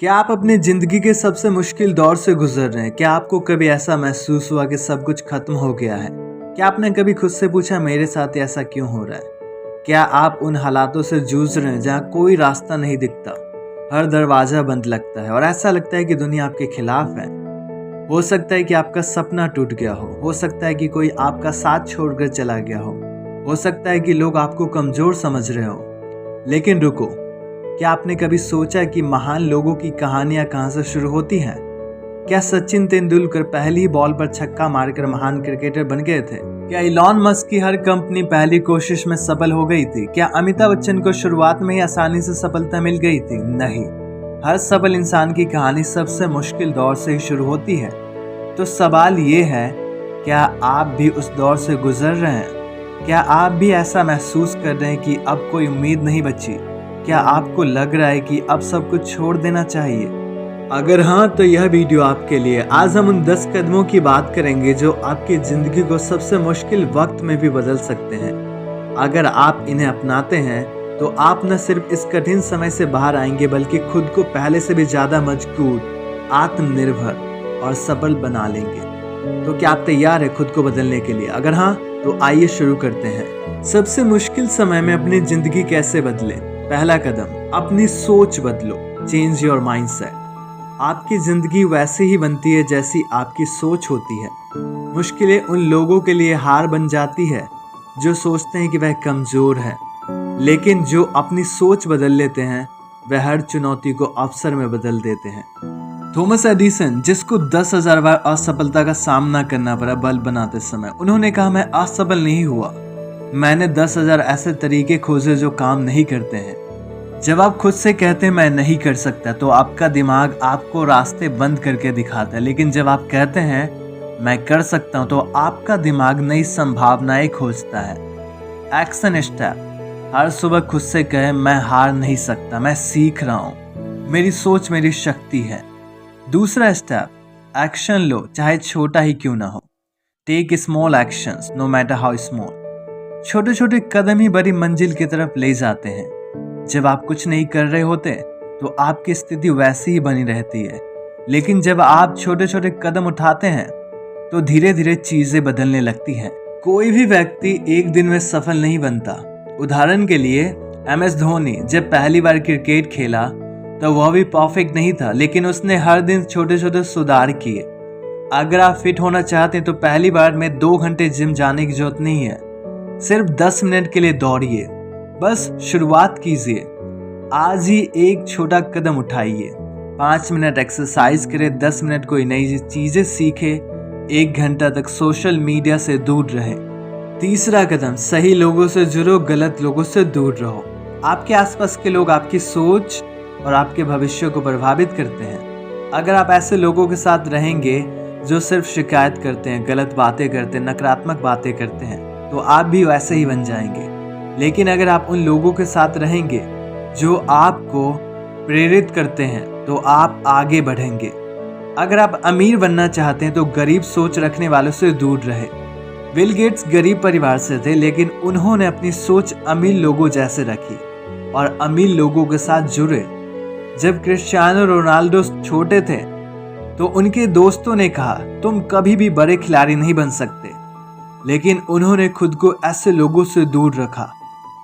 क्या आप अपनी ज़िंदगी के सबसे मुश्किल दौर से गुज़र रहे हैं? क्या आपको कभी ऐसा महसूस हुआ कि सब कुछ ख़त्म हो गया है? क्या आपने कभी खुद से पूछा मेरे साथ ऐसा क्यों हो रहा है? क्या आप उन हालातों से जूझ रहे हैं जहाँ कोई रास्ता नहीं दिखता, हर दरवाज़ा बंद लगता है और ऐसा लगता है कि दुनिया आपके खिलाफ है? हो सकता है कि आपका सपना टूट गया हो सकता है कि कोई आपका साथ छोड़कर चला गया हो सकता है कि लोग आपको कमज़ोर समझ रहे हो। लेकिन रुको, क्या आपने कभी सोचा कि महान लोगों की कहानियां कहां से शुरू होती हैं? क्या सचिन तेंदुलकर पहली ही बॉल पर छक्का मारकर महान क्रिकेटर बन गए थे? क्या इलॉन मस्क की हर कंपनी पहली कोशिश में सफल हो गई थी? क्या अमिताभ बच्चन को शुरुआत में ही आसानी से सफलता मिल गई थी? नहीं, हर सफल इंसान की कहानी सबसे मुश्किल दौर से ही शुरू होती है। तो सवाल ये है, क्या आप भी उस दौर से गुजर रहे हैं? क्या आप भी ऐसा महसूस कर रहे हैं कि अब कोई उम्मीद नहीं बची? क्या आपको लग रहा है कि अब सब कुछ छोड़ देना चाहिए? अगर हाँ, तो यह वीडियो आपके लिए। आज हम उन 10 कदमों की बात करेंगे जो आपकी ज़िंदगी को सबसे मुश्किल वक्त में भी बदल सकते हैं। अगर आप इन्हें अपनाते हैं तो आप न सिर्फ इस कठिन समय से बाहर आएंगे बल्कि खुद को पहले से भी ज़्यादा मजबूत, आत्मनिर्भर और सबल बना लेंगे। तो क्या आप तैयार हैं खुद को बदलने के लिए? अगर हाँ, तो आइए शुरू करते हैं। सबसे मुश्किल समय में अपनी ज़िंदगी कैसे बदलें? पहला कदम, अपनी सोच बदलो। Change your mindset. आपकी जिंदगी वैसे ही बनती है जैसी आपकी सोच होती है। मुश्किलें उन लोगों के लिए हार बन जाती है जो सोचते हैं कि वह कमजोर है, लेकिन जो अपनी सोच बदल लेते हैं वह हर चुनौती को अवसर में बदल देते हैं। थॉमस एडिसन, जिसको 10,000 बार असफलता का सामना करना पड़ा बल्ब बनाते समय, उन्होंने कहा, मैं असफल नहीं हुआ, मैंने 10,000 ऐसे तरीके खोजे जो काम नहीं करते हैं। जब आप खुद से कहते हैं मैं नहीं कर सकता, तो आपका दिमाग आपको रास्ते बंद करके दिखाता है। लेकिन जब आप कहते हैं मैं कर सकता हूं, तो आपका दिमाग नई संभावनाएं खोजता है। एक्शन स्टेप, हर सुबह खुद से कहें मैं हार नहीं सकता, मैं सीख रहा हूं, मेरी सोच मेरी शक्ति है। दूसरा स्टेप, एक्शन लो, चाहे छोटा ही क्यों ना हो। Take small actions, no matter how small. छोटे छोटे कदम ही बड़ी मंजिल की तरफ ले जाते हैं। जब आप कुछ नहीं कर रहे होते तो आपकी स्थिति वैसी ही बनी रहती है, लेकिन जब आप छोटे छोटे कदम उठाते हैं तो धीरे धीरे चीजें बदलने लगती हैं। कोई भी व्यक्ति एक दिन में सफल नहीं बनता। उदाहरण के लिए MS धोनी जब पहली बार क्रिकेट खेला तो वह भी परफेक्ट नहीं था, लेकिन उसने हर दिन छोटे छोटे सुधार किए। अगर आप फिट होना चाहते हैं तो पहली बार में 2 घंटे जिम जाने की जरूरत नहीं है, सिर्फ 10 मिनट के लिए दौड़िए, बस शुरुआत कीजिए। आज ही एक छोटा कदम उठाइए। 5 मिनट एक्सरसाइज करें, 10 मिनट कोई नई चीजें सीखे, 1 घंटा तक सोशल मीडिया से दूर रहे। तीसरा कदम, सही लोगों से जुड़ो, गलत लोगों से दूर रहो। आपके आसपास के लोग आपकी सोच और आपके भविष्य को प्रभावित करते हैं। अगर आप ऐसे लोगों के साथ रहेंगे जो सिर्फ शिकायत करते हैं, गलत बातें करते हैं, नकारात्मक बातें करते हैं, तो आप भी वैसे ही बन जाएंगे। लेकिन अगर आप उन लोगों के साथ रहेंगे जो आपको प्रेरित करते हैं, तो आप आगे बढ़ेंगे। अगर आप अमीर बनना चाहते हैं तो गरीब सोच रखने वालों से दूर रहे। बिल गेट्स गरीब परिवार से थे, लेकिन उन्होंने अपनी सोच अमीर लोगों जैसे रखी और अमीर लोगों के साथ जुड़े। जब क्रिस्टियानो रोनाल्डो छोटे थे तो उनके दोस्तों ने कहा तुम कभी भी बड़े खिलाड़ी नहीं बन सकते, लेकिन उन्होंने खुद को ऐसे लोगों से दूर रखा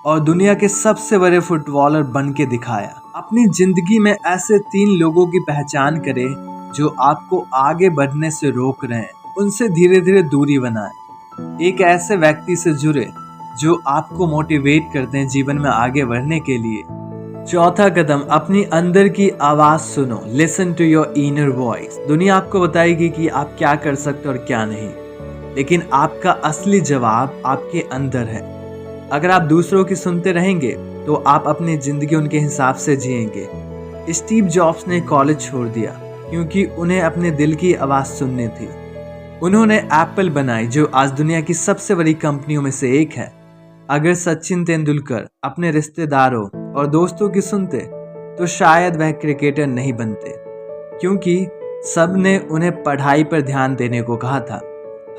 और दुनिया के सबसे बड़े फुटबॉलर बन के दिखाया। अपनी जिंदगी में ऐसे 3 लोगों की पहचान करें जो आपको आगे बढ़ने से रोक रहे हैं, उनसे धीरे धीरे दूरी बनाएं। एक ऐसे व्यक्ति से जुड़े जो आपको मोटिवेट करते हैं जीवन में आगे बढ़ने के लिए। चौथा कदम, अपनी अंदर की आवाज सुनो। Listen to your inner voice. दुनिया आपको बताएगी कि आप क्या कर सकते और क्या नहीं, लेकिन आपका असली जवाब आपके अंदर है। अगर आप दूसरों की सुनते रहेंगे तो आप अपनी जिंदगी उनके हिसाब से जिएंगे। स्टीव जॉब्स ने कॉलेज छोड़ दिया क्योंकि उन्हें अपने दिल की आवाज सुननी थी। उन्होंने एप्पल बनाई जो आज दुनिया की सबसे बड़ी कंपनियों में से एक है। अगर सचिन तेंदुलकर अपने रिश्तेदारों और दोस्तों की सुनते तो शायद वह क्रिकेटर नहीं बनते, क्योंकि सब ने उन्हें पढ़ाई पर ध्यान देने को कहा था।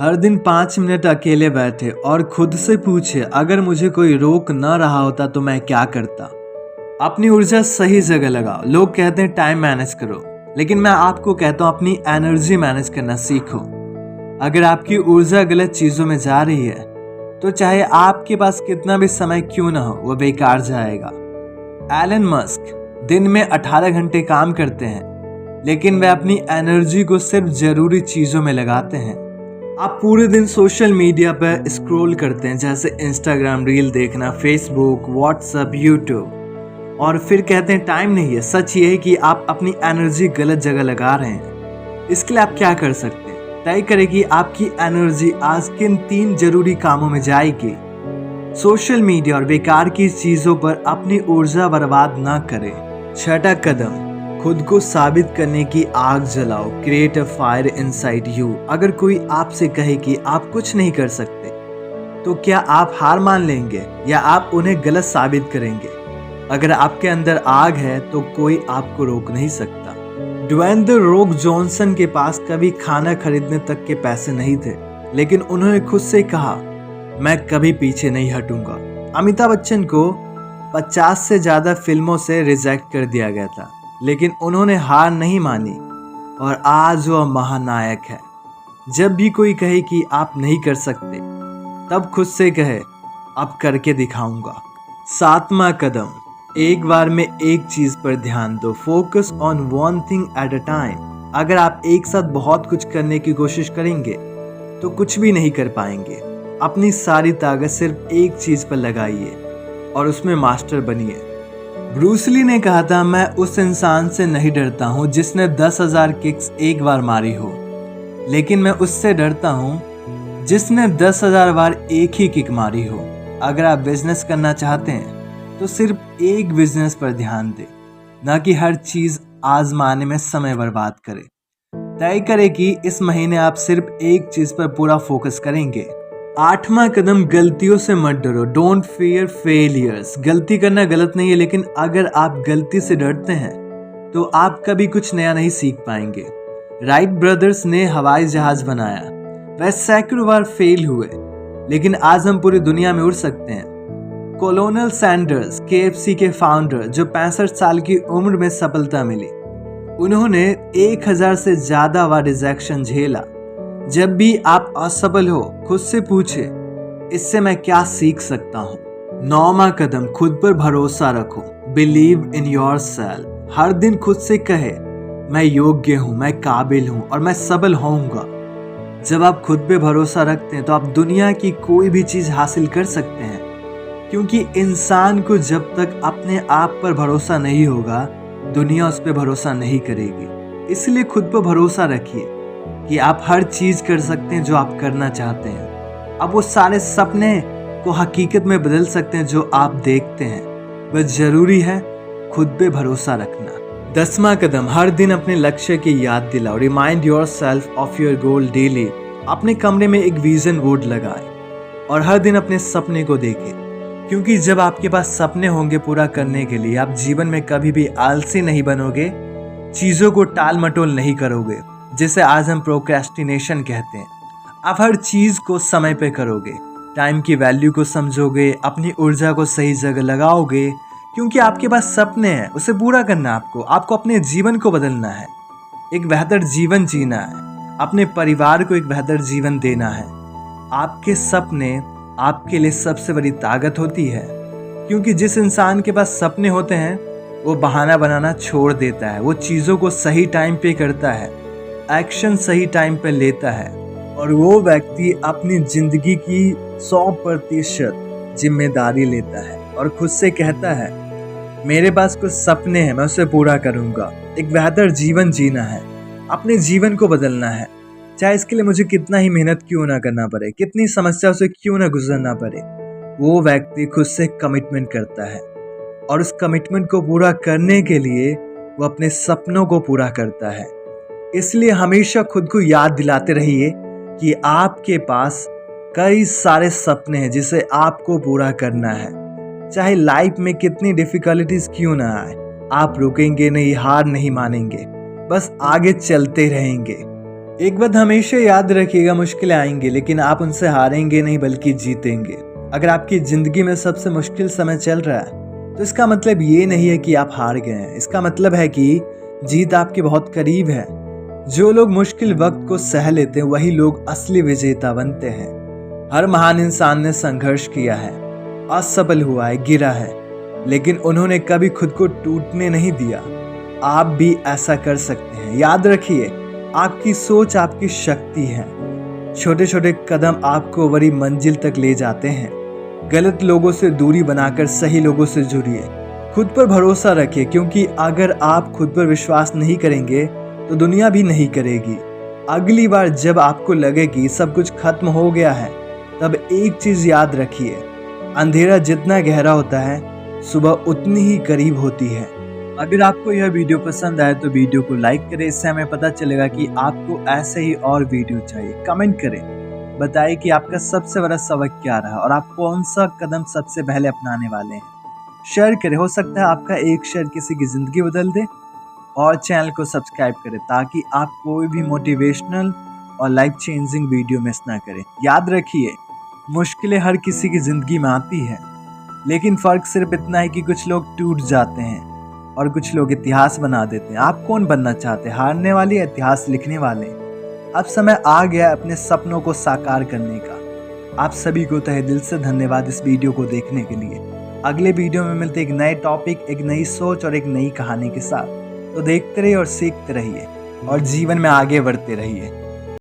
हर दिन 5 मिनट अकेले बैठे और खुद से पूछे, अगर मुझे कोई रोक न रहा होता तो मैं क्या करता। अपनी ऊर्जा सही जगह लगाओ। लोग कहते हैं टाइम मैनेज करो, लेकिन मैं आपको कहता हूँ अपनी एनर्जी मैनेज करना सीखो। अगर आपकी ऊर्जा गलत चीजों में जा रही है तो चाहे आपके पास कितना भी समय क्यों ना हो, वो बेकार जाएगा। एलन मस्क दिन में 18 घंटे काम करते हैं, लेकिन वे अपनी एनर्जी को सिर्फ जरूरी चीजों में लगाते हैं। आप पूरे दिन सोशल मीडिया पर स्क्रॉल करते हैं, जैसे इंस्टाग्राम रील देखना, फेसबुक, व्हाट्सएप, यूट्यूब, और फिर कहते हैं टाइम नहीं है। सच ये है कि आप अपनी एनर्जी गलत जगह लगा रहे हैं। इसके लिए आप क्या कर सकते हैं? तय करें कि आपकी एनर्जी आज किन 3 जरूरी कामों में जाएगी। सोशल मीडिया और बेकार की चीजों पर अपनी ऊर्जा बर्बाद ना करें। 6वां कदम, खुद को साबित करने की आग जलाओ। Create a fire inside you. अगर कोई आपसे कहे कि आप कुछ नहीं कर सकते, तो क्या आप हार मान लेंगे या आप उन्हें गलत साबित करेंगे? अगर आपके अंदर आग है तो कोई आपको रोक नहीं सकता। ड्वेन द रॉक जॉनसन के पास कभी खाना खरीदने तक के पैसे नहीं थे, लेकिन उन्होंने खुद से कहा, मैं कभी पीछे नहीं हटूंगा। अमिताभ बच्चन को 50 से ज्यादा फिल्मों से रिजेक्ट कर दिया गया था, लेकिन उन्होंने हार नहीं मानी और आज वह महानायक है। जब भी कोई कहे कि आप नहीं कर सकते, तब खुद से कहे, अब करके दिखाऊंगा। 7वां कदम, एक बार में एक चीज पर ध्यान दो। Focus on one thing at a time. अगर आप एक साथ बहुत कुछ करने की कोशिश करेंगे तो कुछ भी नहीं कर पाएंगे। अपनी सारी ताकत सिर्फ एक चीज पर लगाइए और उसमें मास्टर बनिए। ब्रूस ली ने कहा था, मैं उस इंसान से नहीं डरता हूँ जिसने 10,000 किक्स एक बार मारी हो, लेकिन मैं उससे डरता हूँ जिसने 10,000 बार एक ही किक मारी हो। अगर आप बिजनेस करना चाहते हैं तो सिर्फ एक बिजनेस पर ध्यान दें, न कि हर चीज आजमाने में समय बर्बाद करें। तय करें कि इस महीने आप सिर्फ एक चीज पर पूरा फोकस करेंगे। 8वां कदम, गलतियों से मत डरो। Don't fear failures. गलती करना गलत नहीं है, लेकिन अगर आप गलती से डरते हैं तो आप कभी कुछ नया नहीं सीख पाएंगे। राइट ब्रदर्स ने हवाई जहाज बनाया, वह सैकड़ों बार फेल हुए, लेकिन आज हम पूरी दुनिया में उड़ सकते हैं। कोलोनल सैंडर्स, KFC के फाउंडर, जो 65 साल की उम्र में सफलता मिली, उन्होंने 1000 से ज्यादा बार रिजेक्शन झेला। जब भी आप असफल हो, खुद से पूछे, इससे मैं क्या सीख सकता हूँ। 9वां कदम, खुद पर भरोसा रखो। Believe in yourself. हर दिन खुद से कहे, मैं योग्य हूँ, मैं काबिल हूँ और मैं सबल होऊंगा। जब आप खुद पे भरोसा रखते हैं तो आप दुनिया की कोई भी चीज हासिल कर सकते हैं, क्योंकि इंसान को जब तक अपने आप पर भरोसा नहीं होगा, दुनिया उस पर भरोसा नहीं करेगी। इसलिए खुद पर भरोसा रखिए कि आप हर चीज कर सकते हैं जो आप करना चाहते हैं। अब वो सारे सपने को हकीकत में बदल सकते हैं जो आप देखते हैं। बस जरूरी है खुद पे भरोसा रखना। 10वां कदम, हर दिन अपने लक्ष्य की याद दिलाओ। Remind your self of your goal daily. अपने कमरे में एक विजन बोर्ड लगाए और हर दिन अपने सपने को देखें, क्योंकि जब आपके पास सपने होंगे पूरा करने के लिए, आप जीवन में कभी भी आलसी नहीं बनोगे, चीजों को टाल मटोल नहीं करोगे, जिसे आज हम प्रोक्रेस्टिनेशन कहते हैं। आप हर चीज को समय पे करोगे, टाइम की वैल्यू को समझोगे, अपनी ऊर्जा को सही जगह लगाओगे, क्योंकि आपके पास सपने हैं, उसे पूरा करना आपको अपने जीवन को बदलना है, एक बेहतर जीवन जीना है, अपने परिवार को एक बेहतर जीवन देना है। आपके सपने आपके लिए सबसे बड़ी ताकत होती है, क्योंकि जिस इंसान के पास सपने होते हैं वो बहाना बनाना छोड़ देता है, वो चीज़ों को सही टाइम पे करता है, एक्शन सही टाइम पे लेता है, और वो व्यक्ति अपनी जिंदगी की 100% जिम्मेदारी लेता है और खुद से कहता है, मेरे पास कुछ सपने हैं, मैं उसे पूरा करूंगा। एक बेहतर जीवन जीना है, अपने जीवन को बदलना है, चाहे इसके लिए मुझे कितना ही मेहनत क्यों ना करना पड़े, कितनी समस्याओं से क्यों ना गुजरना पड़े। वो व्यक्ति खुद से कमिटमेंट करता है और उस कमिटमेंट को पूरा करने के लिए वो अपने सपनों को पूरा करता है। इसलिए हमेशा खुद को याद दिलाते रहिए कि आपके पास कई सारे सपने हैं जिसे आपको पूरा करना है। चाहे लाइफ में कितनी डिफिकल्टीज क्यों ना आए, आप रुकेंगे नहीं, हार नहीं मानेंगे, बस आगे चलते रहेंगे। एक बात हमेशा याद रखिएगा, मुश्किलें आएंगी, लेकिन आप उनसे हारेंगे नहीं बल्कि जीतेंगे। अगर आपकी जिंदगी में सबसे मुश्किल समय चल रहा है तो इसका मतलब ये नहीं है कि आप हार गए हैं, इसका मतलब है कि जीत आपके बहुत करीब है। जो लोग मुश्किल वक्त को सह लेते हैं वही लोग असली विजेता बनते हैं। हर महान इंसान ने संघर्ष किया है, असफल हुआ है, गिरा है, लेकिन उन्होंने कभी खुद को टूटने नहीं दिया। आप भी ऐसा कर सकते हैं। याद रखिए, आपकी सोच आपकी शक्ति है। छोटे छोटे कदम आपको बड़ी मंजिल तक ले जाते हैं। गलत लोगों से दूरी बनाकर सही लोगों से जुड़िए। खुद पर भरोसा रखिए, क्योंकि अगर आप खुद पर विश्वास नहीं करेंगे तो दुनिया भी नहीं करेगी। अगली बार जब आपको लगे कि सब कुछ खत्म हो गया है, तब एक चीज याद रखिए, अंधेरा जितना गहरा होता है, सुबह उतनी ही करीब होती है। अगर आपको यह वीडियो पसंद आए तो वीडियो को लाइक करें, इससे हमें पता चलेगा कि आपको ऐसे ही और वीडियो चाहिए। कमेंट करें, बताइए कि आपका सबसे बड़ा सबक क्या रहा और आप कौन सा कदम सबसे पहले अपनाने वाले हैं। शेयर करें, हो सकता है आपका एक शेयर किसी की जिंदगी बदल दे। और चैनल को सब्सक्राइब करें ताकि आप कोई भी मोटिवेशनल और लाइफ चेंजिंग वीडियो मिस ना करें। याद रखिए, मुश्किलें हर किसी की जिंदगी में आती है, लेकिन फर्क सिर्फ इतना है कि कुछ लोग टूट जाते हैं और कुछ लोग इतिहास बना देते हैं। आप कौन बनना चाहते हैं, हारने वाले या इतिहास लिखने वाले? अब समय आ गया अपने सपनों को साकार करने का। आप सभी को तहे दिल से धन्यवाद इस वीडियो को देखने के लिए। अगले वीडियो में मिलते एक नए टॉपिक, एक नई सोच और एक नई कहानी के साथ। तो देखते रहिए और सीखते रहिए और जीवन में आगे बढ़ते रहिए।